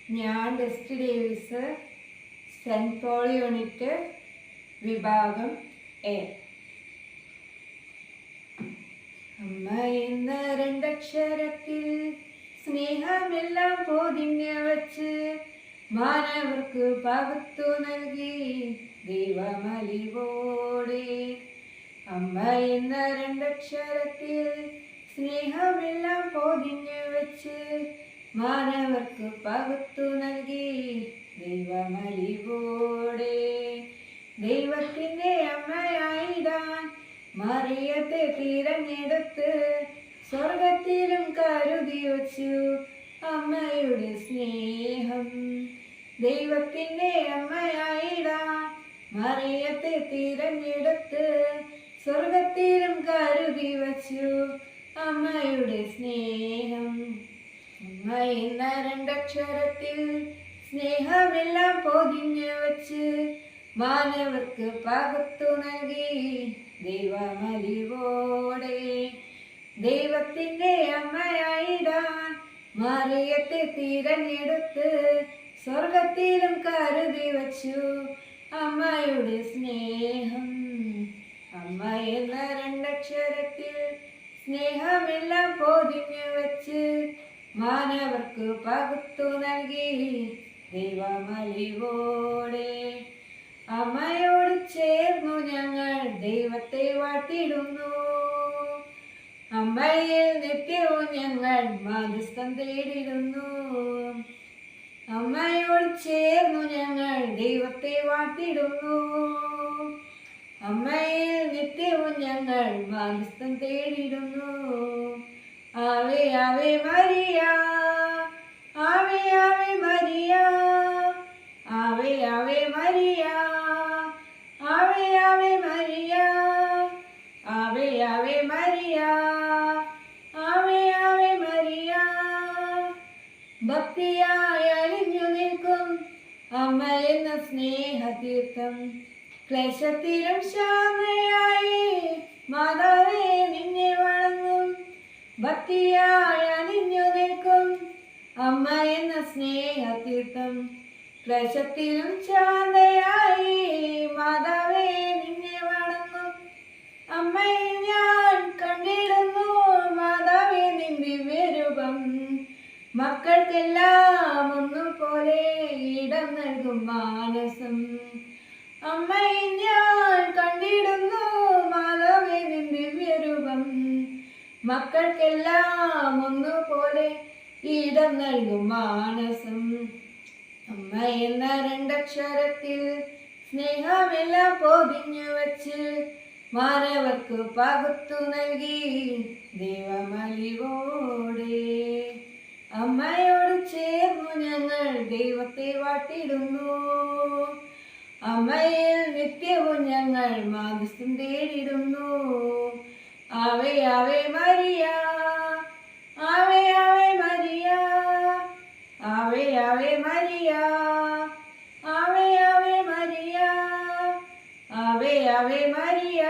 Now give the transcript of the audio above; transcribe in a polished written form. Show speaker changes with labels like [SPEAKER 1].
[SPEAKER 1] ഞാൻ test Davis saint Paul unit വിഭാഗം A. അമ്മ എന്ന രണ്ടക്ഷരത്തിൽ സ്നേഹമെല്ലാം പൊതിഞ്ഞ് വച്ച് മാനവർക്ക് പകുത്തു നൽകി ദൈവമലിവോടെ. അമ്മ എന്ന രണ്ടക്ഷരത്തിൽ സ്നേഹമെല്ലാം പൊതിഞ്ഞ് വച്ച് മാനവർക്ക് പകുത്തു നൽകി ദൈവമലിവോടെ. ദൈവത്തിൻ്റെ അമ്മയായിടാൻ മറിയത്തെ തിരഞ്ഞെടുത്ത് സ്വർഗത്തിലും കരുതി വച്ചു അമ്മയുടെ സ്നേഹം. ദൈവത്തിൻ്റെ അമ്മയായിടാൻ മറിയത്തെ തിരഞ്ഞെടുത്ത് സ്വർഗത്തിലും കരുതി വച്ചു അമ്മയുടെ സ്നേഹം. അമ്മ എന്ന രണ്ടക്ഷരത്തിൽ സ്നേഹമെല്ലാം പൊതിഞ്ഞ് വച്ച് മാനവർക്ക് പകുത്തു നൽകി ദൈവമലിവോടെ. ദൈവത്തിൻ്റെ അമ്മയായിടാൻ മറിയത്തെ തിരഞ്ഞെടുത്ത് സ്വർഗത്തിലും കരുതി വച്ചു അമ്മയുടെ സ്നേഹം. അമ്മ എന്ന രണ്ടക്ഷരത്തിൽ സ്നേഹമെല്ലാം പൊതിഞ്ഞു വച്ച് മാനവർക്ക് പകുത്തു നൽകി ദൈവമലിവോടെ. അമ്മയോട് ചേർന്നു ഞങ്ങൾ ദൈവത്തെ വാഴ്ത്തിടുന്നു. അമ്മയിൽ നിത്യവും ഞങ്ങൾ മാധ്യസ്ഥം തേടിടുന്നു. അമ്മയോട് ചേർന്നു ഞങ്ങൾ ദൈവത്തെ വാഴ്ത്തിടുന്നു. അമ്മയിൽ നിത്യവും ഞങ്ങൾ മാധ്യസ്ഥം തേടിടുന്നു. ആവേ ആവേ മരിയ, ആവേ ആവേ മരിയ, ആവേ ആവേ മരിയ, ആവേ ആവേ മരിയ, ആവേ ആവേ മരിയ, ആവേ ആവേ മരിയ. ഭക്തിയായി അലിഞ്ഞു നിൽക്കും അമ്മ എന്ന സ്നേഹതീർത്ഥം. ക്ലേശത്തിലും ശാന്തയായി മാതാവേ നിന്നെ വണങ്ങും. ഭക്തിയായി അലിഞ്ഞു നിൽക്കും അമ്മ എന്ന സ്നേഹതീർത്ഥം. ക്ലേശത്തിലും ശാന്തയായി മാതാവേ നിന്നെ വണങ്ങും. അമ്മയെ ഞാൻ കണ്ടിടുന്നു മാതാവേ നിൻ ദിവ്യരൂപം. മക്കൾക്കെല്ലാം ഒന്നുപോലെ ഇടം നൽകും മാനസം. അമ്മയെ ഞാൻ കണ്ടിടുന്നു മാതാവേ നിൻ ദിവ്യരൂപം. മക്കൾക്കെല്ലാം ഒന്നുപോലെ ഇടം നൽകും മാനസം. അമ്മ എന്ന രണ്ടക്ഷരത്തിൽ സ്നേഹമെല്ലാം പൊതിഞ്ഞു വച്ച് മാനവർക്ക് പകുത്തു നൽകി ദൈവമലിവോടെ. അമ്മയോട് ചേർന്നു ഞങ്ങൾ ദൈവത്തെ വാഴ്ത്തിടുന്നു. അമ്മയിൽ നിത്യവും ഞങ്ങൾ മാധ്യസ്ഥം തേടിടുന്നു. ആവേ ആവേ മരിയ, ആവേ ആവേ മരിയ, ആവേ ആവേ മരിയ, ആവേ ആവേ മരിയ, ആവേ ആവേ മരിയ.